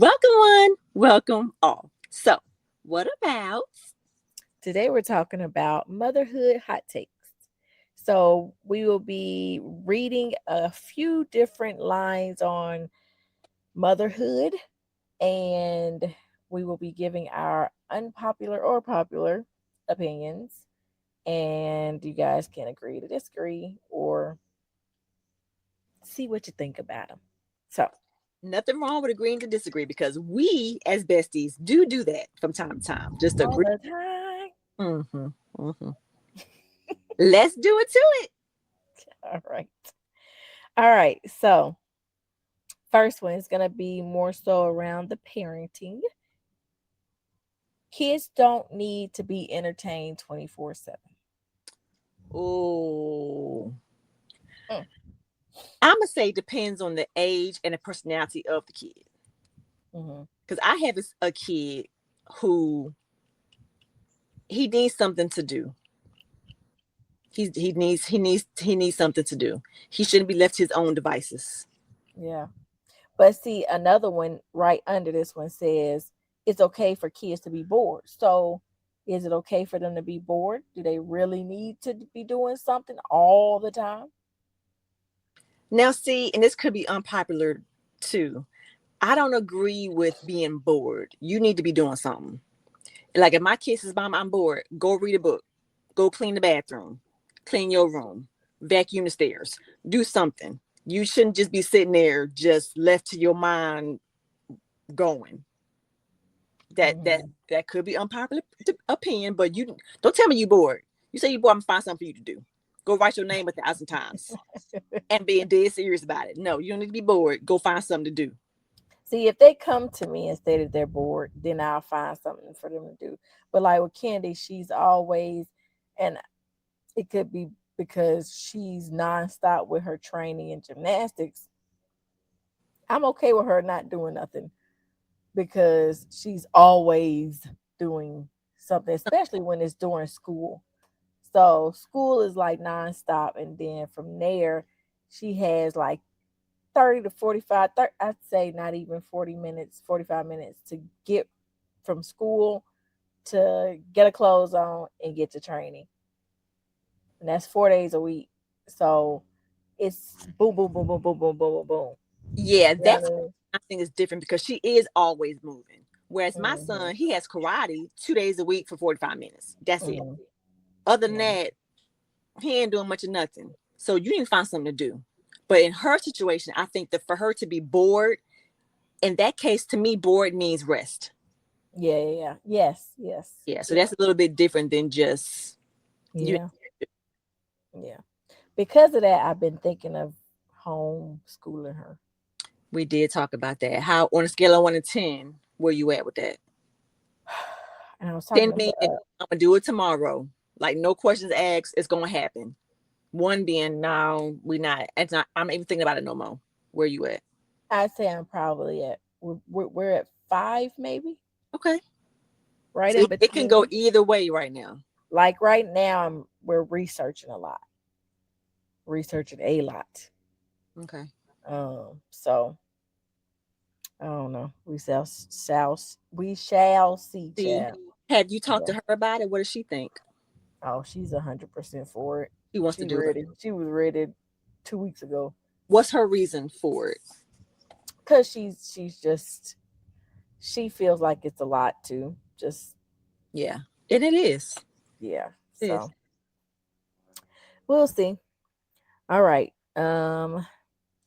Welcome one, welcome all. So, what about Today we're talking about motherhood hot takes. So we will be reading a few different lines on motherhood and we will be giving our unpopular or popular opinions. And you guys can agree to disagree or see what you think about them. So, nothing wrong with agreeing to disagree because we as besties do that from time to time. Just all agree. the time. Mm-hmm, mm-hmm. Let's do it to it. All right. All right. So, first one is going to be more so around the parenting. Kids don't need to be entertained 24/7. Oh, Mm, I'm gonna say depends on the age and the personality of the kid. mhm. Because I have a kid who he needs something to do. He needs something to do. He shouldn't be left to his own devices. Yeah. But see, another one right under this one says it's okay for kids to be bored. So, is it okay for them to be bored? Do they really need to be doing something all the time? Now, see, and this could be unpopular too. I don't agree with being bored. You need to be doing something. Like if my kids is mom, I'm bored. Go read a book. Go clean the bathroom. Clean your room. Vacuum the stairs. Do something. You shouldn't just be sitting there just left to your mind going. That could be unpopular opinion, but you don't tell me you bored. You say you bored, I'm gonna find something for you to do. Go write your name 1,000 times and being dead serious about it. No, you don't need to be bored. Go find something to do. See, if they come to me and say that they're bored, then I'll find something for them to do. But like with Candy, she's always, and it could be because she's nonstop with her training and gymnastics. I'm okay with her not doing nothing because she's always doing something, especially when it's during school. So school is like nonstop, and then from there, she has like 30 to 45, 30, I'd say not even 40 minutes, 45 minutes to get from school to get her clothes on and get to training. And that's 4 days a week. So it's boom, boom, boom, boom, boom, boom, boom, boom, boom. Yeah, You know that's what I think is different because she is always moving. Whereas I my mean? son, he has karate 2 days a week for 45 minutes. That's it. Mm-hmm. Other than Mm-hmm. that, he ain't doing much of nothing. So you need to find something to do. But in her situation, I think that for her to be bored, in that case, to me, bored means rest. Yeah, yeah, yeah. Yes, yes. Yeah. So Yeah. that's a little bit different than just you. Yeah. Yeah. Because of that, I've been thinking of homeschooling her. We did talk about that. How on a scale of 1 to 10, where you at with that? And I was 10 talking meaning about I'm gonna do it tomorrow. Like no questions asked, it's gonna happen. One being no, we not. It's not. I'm not even thinking about it no more. Where you at? I'd say I'm probably at we're at five maybe, Okay. right So in it can go between. either way right now. Like right now, we're researching a lot, researching a lot. Okay. So I don't know. We shall see, See, Chad. have you talked Yeah. to her about it? What does she think? Oh, she's 100% for it. She wants to She do it. ready. She was ready 2 weeks ago. What's her reason for it? Cause she's just she feels like it's a lot too. Just Yeah. And it is. yeah. It is. So we'll see. All right.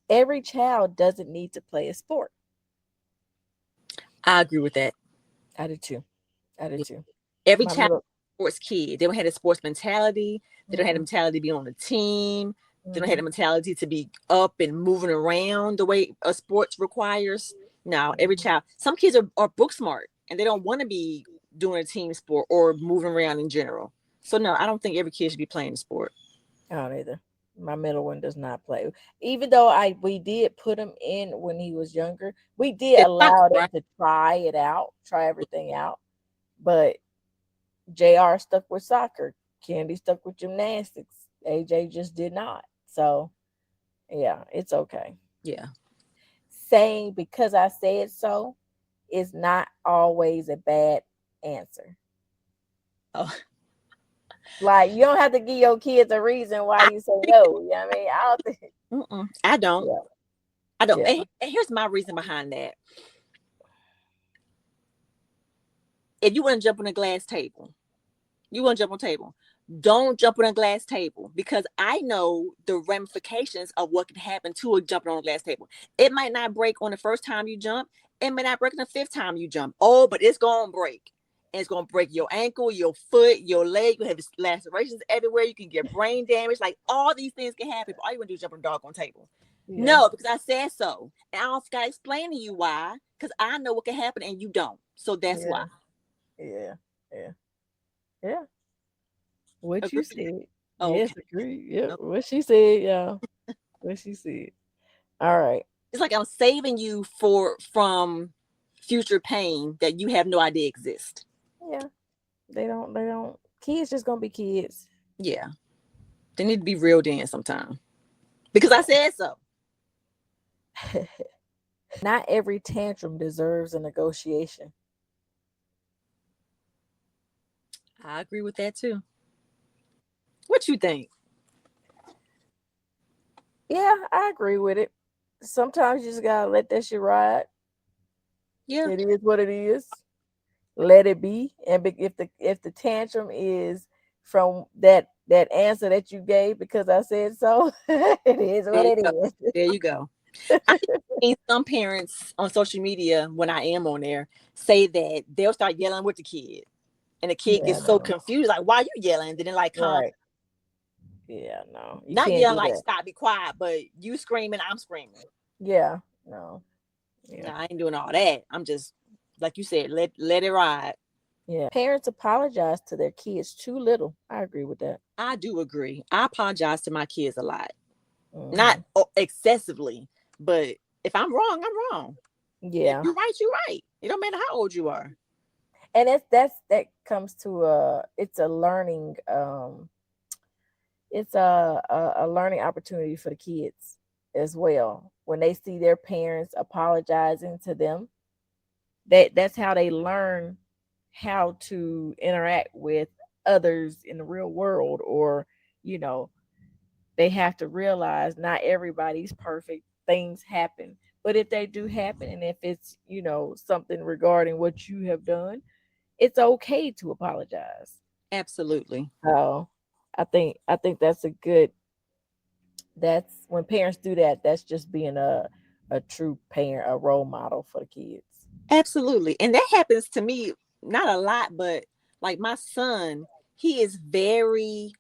Every child doesn't need to play a sport. I agree with that. I do too. I do too. Every My child middle. sports kid. They don't have a sports mentality. They don't have the Mm-mm, mentality to be on a team. They don't have mm-hmm, the mentality to be up and moving around the way a sports requires. Now, every mm-hmm. child, some kids are book smart and they don't want to be doing a team sport or moving around in general. So no, I don't think every kid should be playing a sport. I don't either. My middle one does not play. Even though I we did put him in when he was younger, we did It's soccer, allow them right? to try it out, try everything out. But JR stuck with soccer. Candy stuck with gymnastics. AJ just did not. So yeah, it's okay. Yeah. Saying because I said so is not always a bad answer. Oh, Like you don't have to give your kids a reason why I, you say no. You know what I mean? I don't think. I don't. Yeah, I don't. yeah, And here's my reason behind that. If you want to jump on a glass table, you want to jump on a table. Don't jump on a glass table because I know the ramifications of what can happen to a jumping on a glass table. It might not break on the first time you jump. It may not break on the fifth time you jump. Oh, but it's going to break. And it's going to break your ankle, your foot, your leg. You have lacerations everywhere. You can get brain damage. Like all these things can happen. But all you want to do is jump on a doggone table. yeah, No, because I said so. And I don't got to explain to you why because I know what can happen and you don't. So that's why. yeah, yeah, yeah, yeah. What you Agree? said? Yes, Okay. agree. Yep. Okay. What she said, yeah. What she said. All right. It's like I'm saving you from future pain that you have no idea exists. Yeah. They don't. Kids just gonna be kids. Yeah, they need to be real in sometime because I Yeah. said so. Not every tantrum deserves a negotiation. I agree with that too. What you think? Yeah, I agree with it. Sometimes you just gotta let that shit ride. Yeah, It is what it is. Let it be. And if the tantrum is from that answer that you gave because I said so, it is there what you it go. is. There you go. I seen some parents on social media when I am on there say that they'll start yelling with the kid, and the kid Yeah, gets so no. confused, like, "Why are you yelling?" And then like calm, Right. Yeah, no. You not can't yelling do like that. "Stop, be quiet," but you screaming, I'm screaming. Yeah. No. No, Yeah. I ain't doing all that. I'm just like you said, let it ride. Yeah. Parents apologize to their kids too little. I agree with that. I do agree. I apologize to my kids a lot. Not Hmm. excessively, but if I'm wrong, I'm wrong. If Yeah. you're right, you're right. It don't matter how old you are. And that comes to it's a learning it's a learning opportunity for the kids as well. When they see their parents apologizing to them, that's how they learn how to interact with others in the real world, or you know, they have to realize not everybody's perfect. Things happen. But if they do happen, and if it's, something regarding what you have done, it's okay to apologize. Absolutely. So I think that's when parents do that, that's just being a true parent, a role model for the kids. Absolutely. And that happens to me not a lot, but like my son, he is very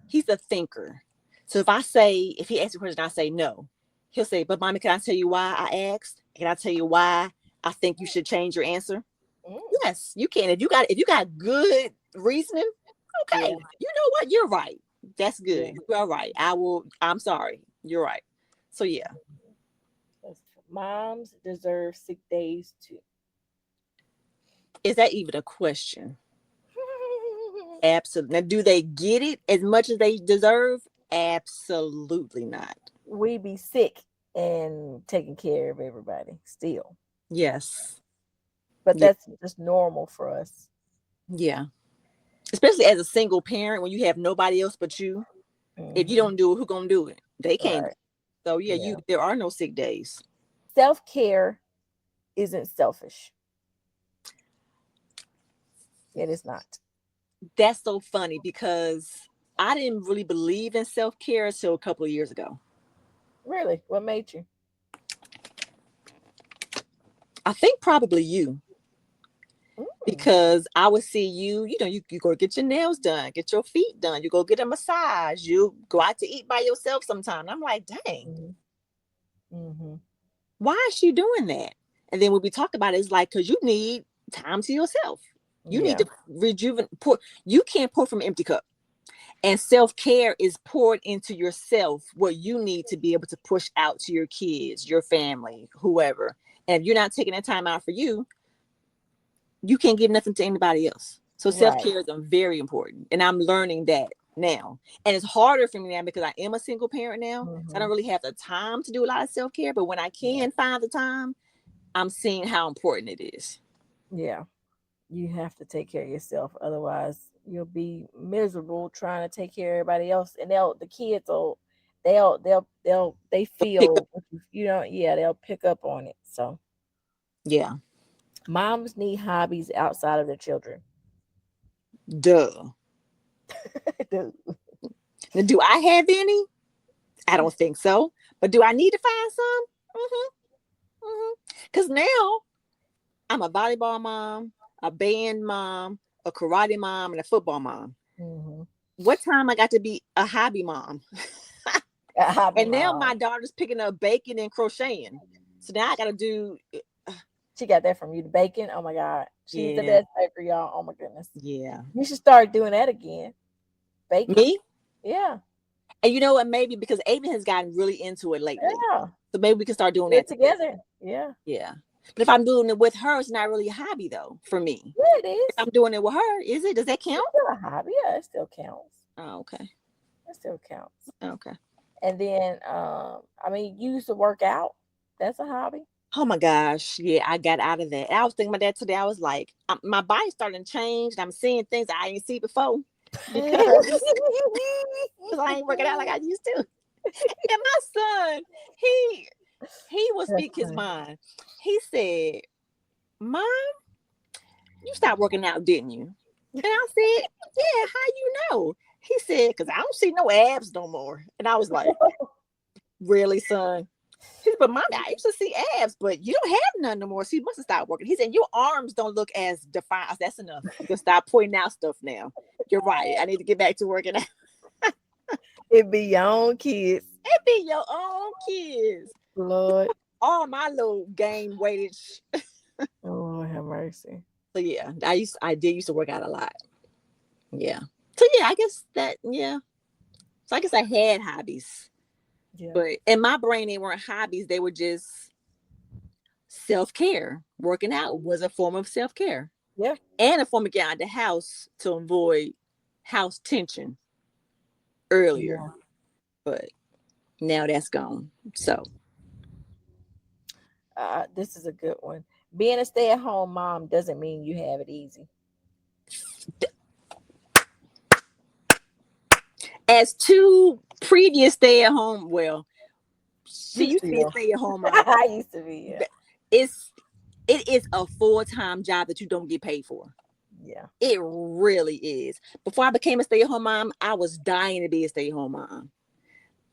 he's a thinker. So if he asks a question, I say no. He'll say, "But mommy, can I tell you why I asked? Can I tell you why I think you should change your answer?" Mm, Yes, you can. If you got good reasoning, okay. yeah, You know what? You're right. That's yeah. good. You're all right. I'm sorry. You're right. So yeah. Moms deserve sick days too. Is that even a question? Absolutely. Now, do they get it as much as they deserve? Absolutely not. We be sick and taking care of everybody still, Yes. but Yeah. that's just normal for us. Yeah. Especially as a single parent when you have nobody else but you. If you Hmm. don't do it, who gonna do it? They can't. Right. So yeah, Yeah. there are no sick days. Self-care isn't selfish. It is not. That's so funny because I didn't really believe in self-care until a couple of years ago. Really, what made you? I think probably you, Mm, because I would see you go get your nails done, get your feet done, you go get a massage, you go out to eat by yourself sometime. I'm like, dang, mhm, mhm. why is she doing that? And then when we talk about it, it's like, because you need time to yourself. You need Yeah. to rejuvenate. You can't pour from an empty cup. And self-care is poured into yourself what you need to be able to push out to your kids, your family, whoever. And if you're not taking that time out for you, you can't give nothing to anybody else. So Right. self-care is very important. And I'm learning that now. And it's harder for me now because I am a single parent now. So I don't Mhm. really have the time to do a lot of self-care. But when I Yeah. can find the time, I'm seeing how important it is. Yeah. You have to take care of yourself. Otherwise, you'll be miserable trying to take care of everybody else. And the kids will, they Pick up. feel, yeah, they'll pick up on it. So Yeah. moms need hobbies outside of their children. Duh. Dude. Now, do I have any? I don't think so. But do I need to find some? Because now I'm a volleyball mom, a band mom, a karate mom, and a football mom. Hmm. What time I got to be a hobby mom? A hobby And now my mom. daughter's picking up baking and crocheting. So now I got to do, She got that from you. The bacon. Oh my God. She's the yeah, best baker, y'all. Oh my goodness. yeah. You should start doing that again. Bacon. Me? Yeah. And you know what? Maybe because Aiden has gotten really into it lately. Yeah. So maybe we can start doing Do it that together. together. Yeah. Yeah. But if I'm doing it with her, it's not really a hobby though for me. Yeah, it If is. I'm doing it with her, is it? Does that count? It's still a hobby. Yeah, it still counts. Oh, okay. It still counts. Okay. And then, I mean, you used to work out. That's a hobby. Oh my gosh. Yeah, I got out of that. I was thinking about that today. I was like, my body's starting to change. And I'm seeing things I didn't see before because I ain't working out like I used to. And my son, he he will That's speak his funny. mind. He said, "Mom, you stopped working out, didn't you?" And I said, "Yeah, how you know?" He said, "Because I don't see no abs no more." And I was like, "Really, son?" He said, "But mommy, I used to see abs, but you don't have none no more. So you must have stopped working." He said, "Your arms don't look as defined." I said, "That's enough. You can stop pointing out stuff now. You're right. I need to get back to working out." It be your own kids. It be your own kids. Lord. All my little gain weightage. Oh, Lord have mercy. So yeah, I did used to work out a lot. Yeah. So yeah, I guess that yeah. So I guess I had hobbies, Yeah. but in my brain they weren't hobbies. They were just self care. Working out was a form of self care Yeah. and a form of getting out of the house to avoid house tension earlier. Yeah. But now that's gone. So This is a good one. Being a stay-at-home mom doesn't mean you have it easy. as two previous stay at home, well, she You used to be a still. stay at home mom. I used to be. Yeah. It's it is a full-time job that you don't get paid for. Yeah. It really is. Before I became a stay-at-home mom, I was dying to be a stay-at-home mom.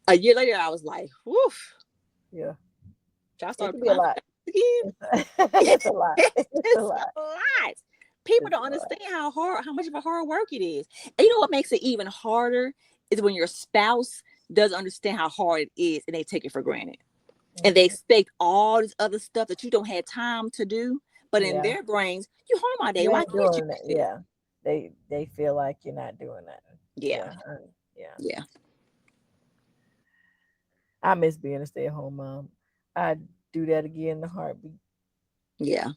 A year later, I was like, woof. Yeah. Should I It start can be a applying for lot. jobs again? It's a lot. It's It's a just lot. a lot. People It's don't a lot. understand how much of a hard work it is. And you know what makes it even harder is when your spouse doesn't understand how hard it is and they take it for granted. And they Mhm. expect all this other stuff that you don't have time to do. But in Yeah. their brains, you home all day. You Why ain't can't you doing that. do that? Yeah. They feel like you're not doing nothing. Yeah, Yeah. Yeah. yeah, I miss being a stay-at-home mom. I do that again in a heartbeat. yeah,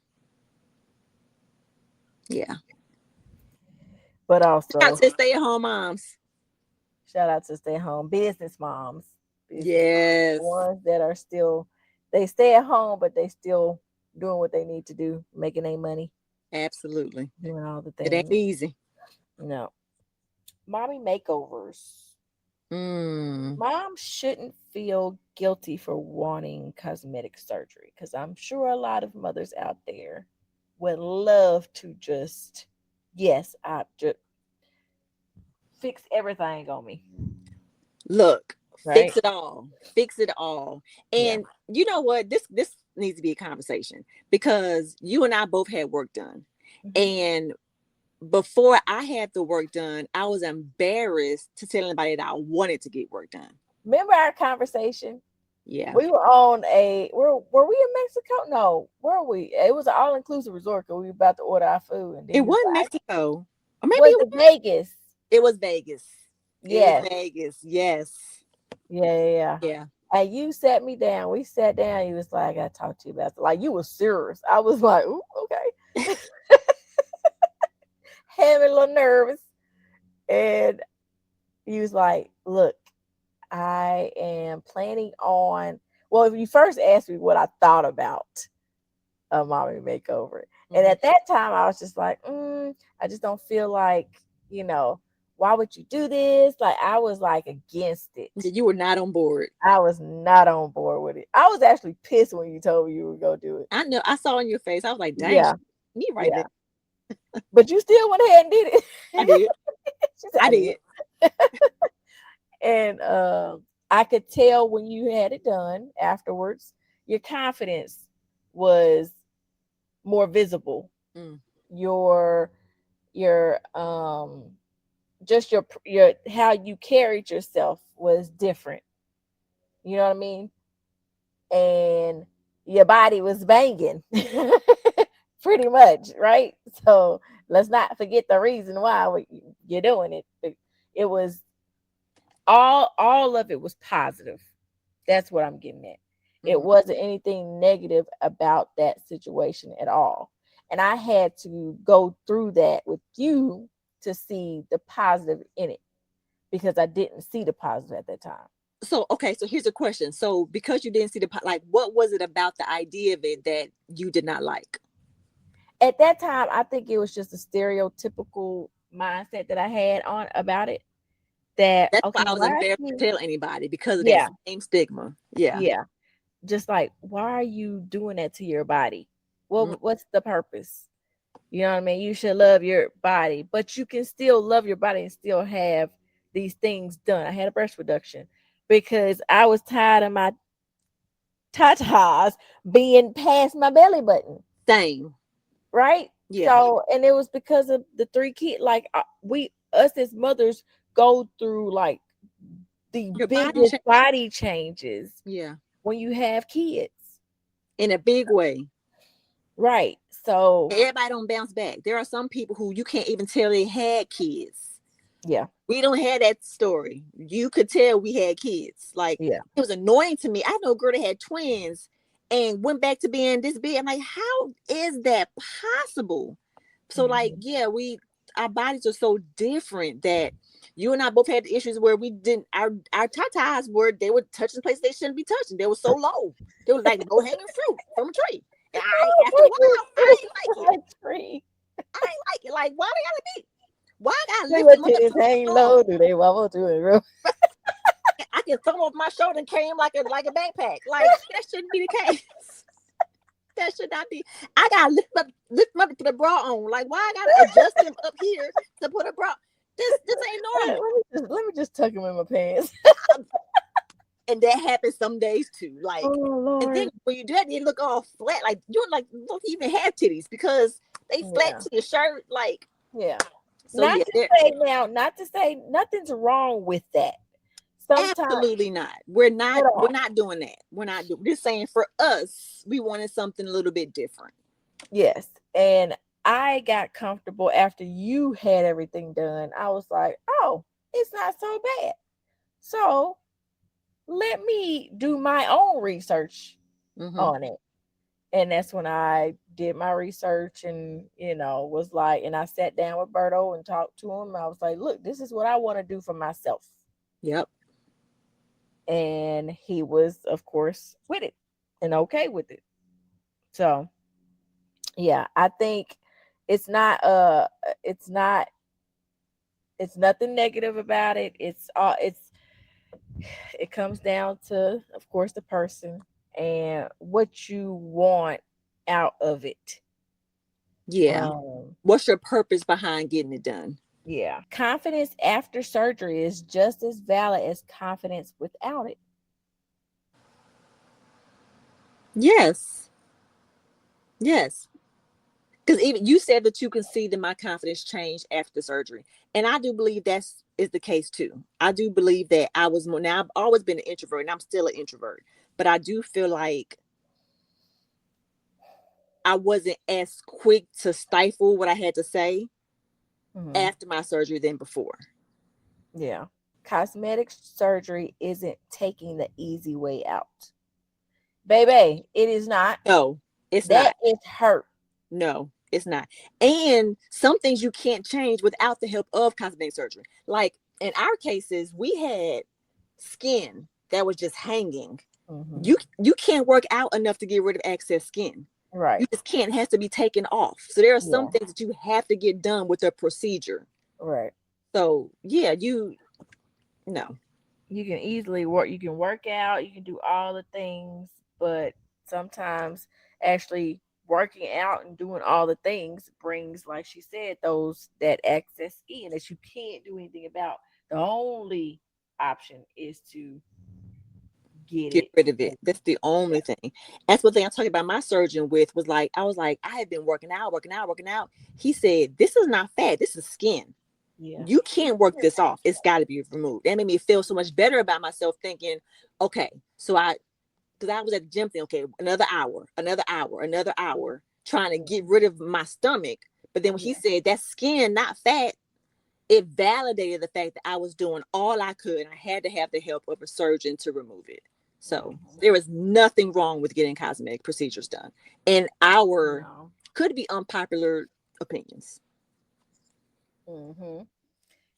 yeah. But Shout out also, to stay-at-home moms. shout out to stay-at-home business moms. Business moms. The Yes, ones that are still they stay at home, but they still doing what they need to do, making their money, absolutely. doing all the It ain't things. easy. No. Mommy makeovers. Mm. Mom shouldn't feel guilty for wanting cosmetic surgery because I'm sure a lot of mothers out there would love to just, yes, I just fix everything on me, Look, right? fix it all. Fix it all. Yeah. And you know what? This needs to be a conversation because you and I both had work done. Hmm. And before I had the work done, I was embarrassed to tell anybody that I wanted to get work done. Remember our conversation? Yeah. We were on a were we in Mexico? No, were we? It was an all inclusive resort because we were about to order our food, and then It you was wasn't like, Mexico. Or maybe "Was it it was. Vegas?" It was Vegas. It was Yes, Vegas. Yes. yeah, yeah, yeah. Yeah. And you sat me down. We sat down. You was like, "I gotta talk to you about it." Like you was serious. I was like, "Ooh, okay." Having a little nervous, and he was like, "Look, I am planning on." Well, if you first asked me what I thought about a mommy makeover. And Mm-hmm. at that time, I was just like, I just don't feel like, you know, why would you do this? Like, I was like against it. You were not on board. I was not on board with it. I was actually pissed when you told me you were going to do it. I know. I saw in your face. I was like, dang, Yeah. me right there. Yeah. But you still went ahead and did it. I did. She said, I I did. did. And I could tell when you had it done afterwards, your confidence was more visible. Mm. Your just your how you carried yourself was different. You know what I mean? And your body was banging pretty much, right? So let's not forget the reason why you're doing it. It was all of it was positive. That's what I'm getting at. It Mm-hmm. wasn't anything negative about that situation at all. And I had to go through that with you to see the positive in it because I didn't see the positive at that time. So, okay. So here's a question. So because you didn't see like, what was it about the idea of it that you did not like? At that time, I think it was just a stereotypical mindset that I had on about it. That That's why okay, I was why are embarrassed you? to tell anybody because of that Yeah, same stigma. Yeah. yeah. Just like, why are you doing that to your body? Mm. What's the purpose? You know what I mean? You should love your body, but you can still love your body and still have these things done. I had a breast reduction because I was tired of my tatas being past my belly button, Same. right? Yeah. So, and it was because of the three kids. Like us as mothers go through like the Your body biggest change. body changes Yeah. when you have kids, In a big way. right? So, Everybody don't bounce back. There are some people who you can't even tell they had kids. yeah, We don't have that story. You could tell we had kids. Like, yeah, it was annoying to me. I know a girl that had twins and went back to being this big. I'm like, how is that possible? So, like, mhm, yeah, our bodies are so different that you and I both had the issues where we didn't our tatas they were touching places they shouldn't be touching. They were so low. They were like low hanging fruit from a tree. And after a while, I ain't like it. a tree. I ain't like it. Like, why they gotta be? Why I gotta Say lift what them up titties to the hang floor? low, do they wobble to it, bro? I can throw them off my shoulder and carry them like a backpack. Like, that shouldn't be the case. That should not be. I gotta lift them up to put a bra on. Like, why I gotta adjust them up here to put a bra? This ain't Let normal. let me just tuck them in my pants. And that happens some days too. Oh Like, and then Lord. when you do that, they look all flat. Like, you don't even have titties because they flat Yeah, to your shirt. Like, yeah. so Not yeah, to they're say now, not to say nothing's wrong with that. Sometimes absolutely not. We're not. at We're all. not doing that. We're not doing. Just saying for us, we wanted something a little bit different. Yes. And I got comfortable after you had everything done. I was like, oh, it's not so bad. So let me do my own research Mm-hmm. on it. And that's when I did my research and, was like, and I sat down with Berto and talked to him. I was like, look, this is what I want to do for myself. Yep. And he was, of course, with it and okay with it. So, yeah, I think it's not, it's not, it's nothing negative about it. It comes down to, of course, the person and what you want out of it. Yeah. Um, What's your purpose behind getting it done? Yeah. Confidence after surgery is just as valid as confidence without it. Yes. Yes. Because even you said that you can see that my confidence changed after the surgery, and I do believe that's is the case too. I do believe that I was more. Now I've always been an introvert, and I'm still an introvert, but I do feel like I wasn't as quick to stifle what I had to say Hmm. after my surgery than before. Yeah. Cosmetic surgery isn't taking the easy way out. Baby, it is not. No, it's That not. is hurt. No, it's not. And some things you can't change without the help of cosmetic surgery. Like in our cases, we had skin that was just hanging. Hmm. You can't work out enough to get rid of excess skin. Right. You just can't, it has to be taken off. So there are some Yeah. things that you have to get done with a procedure. Right. So yeah, you no. You can easily work. You can work out. You can do all the things, but sometimes actually working out and doing all the things brings, like she said, those that excess in that you can't do anything about. The only option is to get Get it rid of it. moving. That's the Yeah. only thing. That's what thing I talked about my surgeon with was like, I was like, I had been working out, working out, working out. He said, this is not fat, this is skin. Yeah. You can't work this off. It's got to be removed. That made me feel so much better about myself thinking, okay, so because I was at the gym thinking, okay, another hour, another hour, another hour, trying to get rid of my stomach. But then when he Yeah. said that's skin, not fat, it validated the fact that I was doing all I could and I had to have the help of a surgeon to remove it. So Mm-hmm. there was nothing wrong with getting cosmetic procedures done. In our No. could be unpopular opinions. Mm-hmm.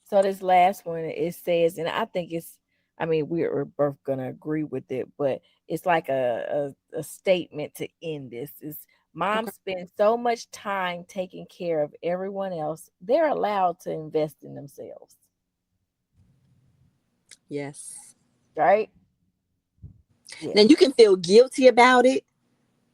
So this last one it says, and I think it's, I mean, we're both gonna agree with it, but it's like a statement to end this. Is Okay. moms spend so much time taking care of everyone else, they're allowed to invest in themselves, Yes. right? Now Yes. you can feel guilty about it,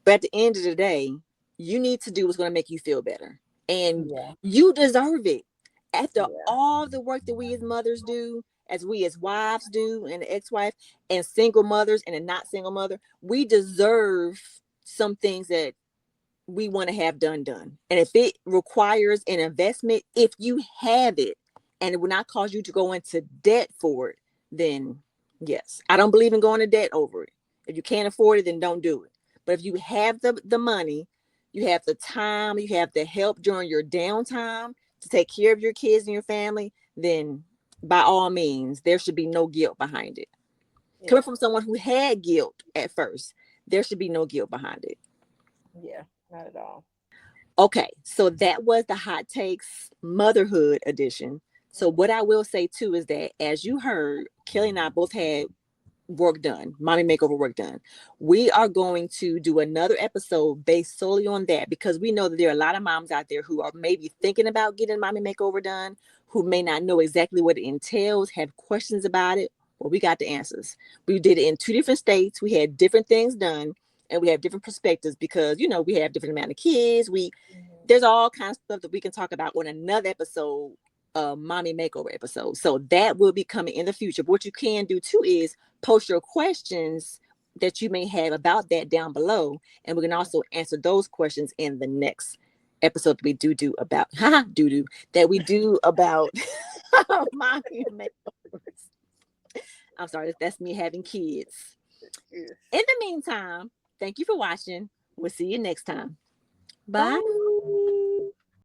but at the end of the day, you need to do what's going to make you feel better. And Yeah. you deserve it. After Yeah. all the work that we as mothers do, as we as wives do, and the ex-wife, and single mothers and a not single mother, we deserve some things that we want to have done. And if it requires an investment, if you have it and it will not cause you to go into debt for it, then yes. I don't believe in going to debt over it. If you can't afford it, then don't do it. But if you have the money, you have the time, you have the help during your downtime to take care of your kids and your family, then by all means, there should be no guilt behind it. Coming Yeah. from someone who had guilt at first, there should be no guilt behind it. Yeah. Not at all. Okay, so that was the hot takes motherhood edition. So what I will say too is that as you heard, Kelly and I both had work done, mommy makeover work done. We are going to do another episode based solely on that because we know that there are a lot of moms out there who are maybe thinking about getting mommy makeover done, who may not know exactly what it entails, have questions about it. Well, we got the answers. We did it in two different states. We had different things done and we have different perspectives because we have different amount of kids. We Mhm. There's all kinds of stuff that we can talk about on another episode, mommy makeover episode. So that will be coming in the future. But what you can do too is post your questions that you may have about that down below, and we can also answer those questions in the next episode that we do about that we do about mommy makeovers. I'm sorry, that's me having kids. Yes. In the meantime, thank you for watching. We'll see you next time. Bye. Bye.